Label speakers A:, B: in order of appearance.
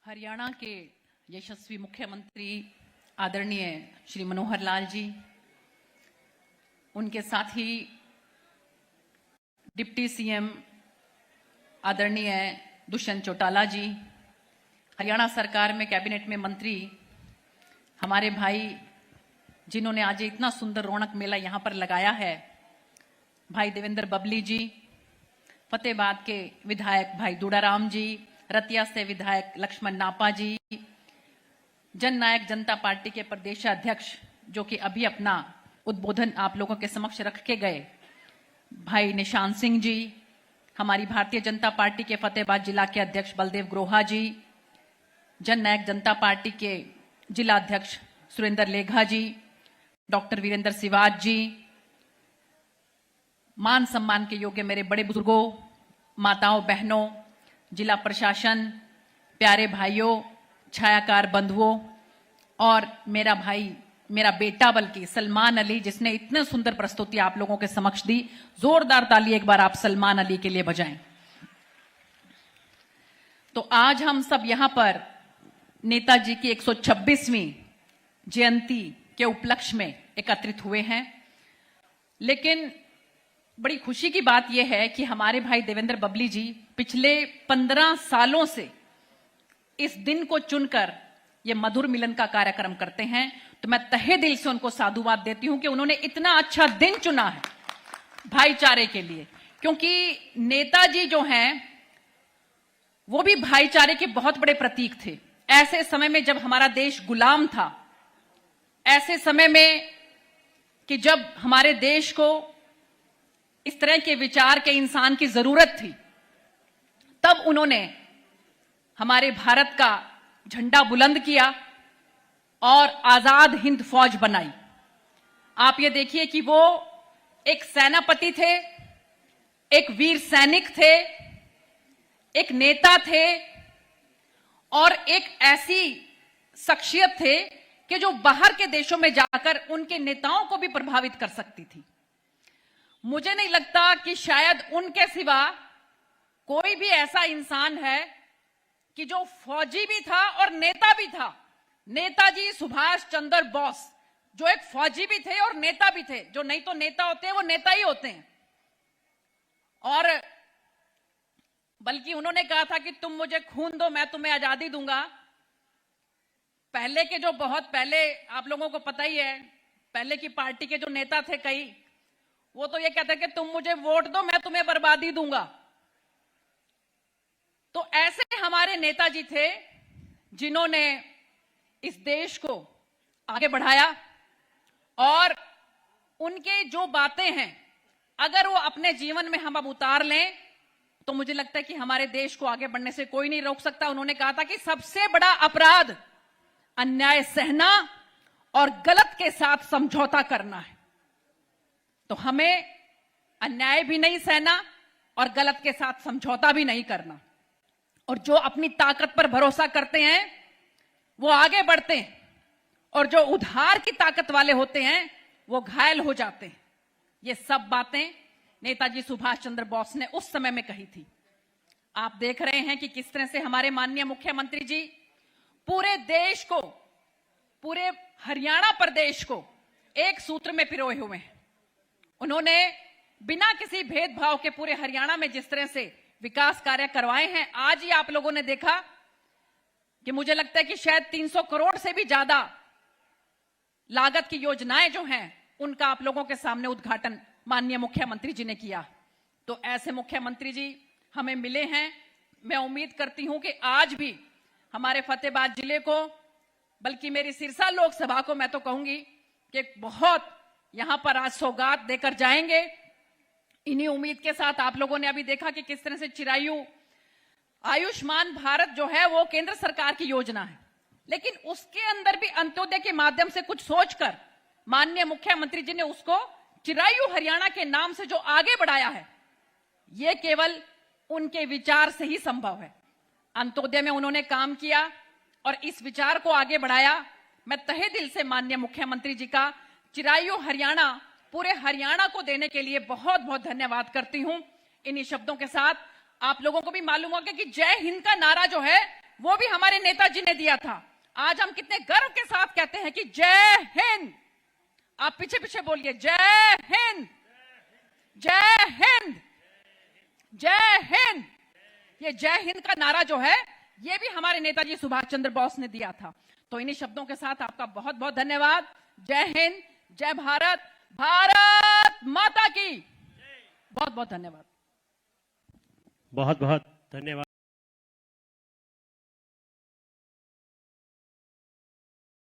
A: हरियाणा के यशस्वी मुख्यमंत्री आदरणीय श्री मनोहर लाल जी, उनके साथ ही डिप्टी सीएम आदरणीय दुष्यंत चौटाला जी, हरियाणा सरकार में कैबिनेट में मंत्री हमारे भाई जिन्होंने आज इतना सुंदर रौनक मेला यहां पर लगाया है, भाई देवेंद्र बबली जी, फतेहाबाद के विधायक भाई दूडाराम जी, रतिया से विधायक लक्ष्मण नापा जी, जननायक जनता पार्टी के प्रदेशाध्यक्ष जो कि अभी अपना उद्बोधन आप लोगों के समक्ष रख के गए, भाई निशान सिंह जी, हमारी भारतीय जनता पार्टी के फतेहाबाद जिला के अध्यक्ष बलदेव ग्रोहा जी, जननायक जनता पार्टी के जिला अध्यक्ष सुरेंद्र लेघा जी, डॉक्टर वीरेंद्र सिवाज जी, मान सम्मान के योग्य मेरे बड़े बुजुर्गों, माताओं, बहनों, जिला प्रशासन, प्यारे भाइयों, छायाकार बंधुओं और मेरा भाई, मेरा बेटा बल्कि सलमान अली, जिसने इतने सुंदर प्रस्तुति आप लोगों के समक्ष दी। जोरदार ताली एक बार आप सलमान अली के लिए बजाएं। तो आज हम सब यहां पर नेताजी की 126वीं जयंती के उपलक्ष्य में एकत्रित हुए हैं, लेकिन बड़ी खुशी की बात यह है कि हमारे भाई देवेंद्र बबली जी पिछले 15 सालों से इस दिन को चुनकर यह मधुर मिलन का कार्यक्रम करते हैं। तो मैं तहे दिल से उनको साधुवाद देती हूं कि उन्होंने इतना अच्छा दिन चुना है भाईचारे के लिए, क्योंकि नेताजी जो हैं वो भी भाईचारे के बहुत बड़े प्रतीक थे। ऐसे समय में जब हमारा देश गुलाम था, ऐसे समय में कि जब हमारे देश को इस तरह के विचार के इंसान की जरूरत थी, तब उन्होंने हमारे भारत का झंडा बुलंद किया और आजाद हिंद फौज बनाई। आप ये देखिए कि वो एक सेनापति थे, एक वीर सैनिक थे, एक नेता थे और एक ऐसी शख्सियत थे कि जो बाहर के देशों में जाकर उनके नेताओं को भी प्रभावित कर सकती थी। मुझे नहीं लगता कि शायद उनके सिवा कोई भी ऐसा इंसान है कि जो फौजी भी था और नेता भी था। नेताजी सुभाष चंद्र बोस जो एक फौजी भी थे और नेता भी थे, जो नहीं तो नेता होते हैं वो नेता ही होते हैं। और बल्कि उन्होंने कहा था कि तुम मुझे खून दो, मैं तुम्हें आजादी दूंगा। पहले के जो बहुत पहले, आप लोगों को पता ही है, पहले की पार्टी के जो नेता थे कई, वो तो ये कहते कि तुम मुझे वोट दो, मैं तुम्हें बर्बादी दूंगा। तो ऐसे हमारे नेताजी थे जिन्होंने इस देश को आगे बढ़ाया और उनके जो बातें हैं अगर वो अपने जीवन में हम अब उतार लें तो मुझे लगता है कि हमारे देश को आगे बढ़ने से कोई नहीं रोक सकता। उन्होंने कहा था कि सबसे बड़ा अपराध अन्याय सहना और गलत के साथ समझौता करना है। तो हमें अन्याय भी नहीं सहना और गलत के साथ समझौता भी नहीं करना। और जो अपनी ताकत पर भरोसा करते हैं वो आगे बढ़ते हैं, और जो उधार की ताकत वाले होते हैं वो घायल हो जाते हैं। ये सब बातें नेताजी सुभाष चंद्र बोस ने उस समय में कही थी। आप देख रहे हैं कि किस तरह से हमारे माननीय मुख्यमंत्री जी पूरे देश को, पूरे हरियाणा प्रदेश को एक सूत्र में पिरोए हुए हैं। उन्होंने बिना किसी भेदभाव के पूरे हरियाणा में जिस तरह से विकास कार्य करवाए हैं, आज ही आप लोगों ने देखा कि मुझे लगता है कि शायद 300 करोड़ से भी ज्यादा लागत की योजनाएं जो हैं उनका आप लोगों के सामने उद्घाटन माननीय मुख्यमंत्री जी ने किया। तो ऐसे मुख्यमंत्री जी हमें मिले हैं। मैं उम्मीद करती हूं कि आज भी हमारे फतेहाबाद जिले को, बल्कि मेरी सिरसा लोकसभा को मैं तो कहूंगी कि बहुत यहां पर आज सौगात देकर जाएंगे। इन्हीं उम्मीद के साथ आप लोगों ने अभी देखा कि किस तरह से चिरायु आयुष्मान भारत जो है वो केंद्र सरकार की योजना है, लेकिन उसके अंदर भी अंत्योदय के माध्यम से कुछ सोचकर माननीय मुख्यमंत्री जी ने उसको चिरायु हरियाणा के नाम से जो आगे बढ़ाया है, ये केवल उनके विचार से ही संभव है। अंत्योदय में उन्होंने काम किया और इस विचार को आगे बढ़ाया। मैं तहे दिल से माननीय मुख्यमंत्री जी का चिरायु हरियाणा पूरे हरियाणा को देने के लिए बहुत बहुत धन्यवाद करती हूं। इन्हीं शब्दों के साथ आप लोगों को भी मालूम होगा कि जय हिंद का नारा जो है वो भी हमारे नेताजी ने दिया था। आज हम कितने गर्व के साथ कहते हैं कि जय हिंद। आप पीछे पीछे बोलिए, जय हिंद, जय हिंद, जय हिंद। ये जय हिंद का नारा जो है, ये भी हमारे नेताजी सुभाष चंद्र बोस ने दिया था। तो इन्हीं शब्दों के साथ आपका बहुत बहुत धन्यवाद। जय हिंद, जय भारत, भारत माता की। बहुत बहुत धन्यवाद।
B: बहुत बहुत धन्यवाद।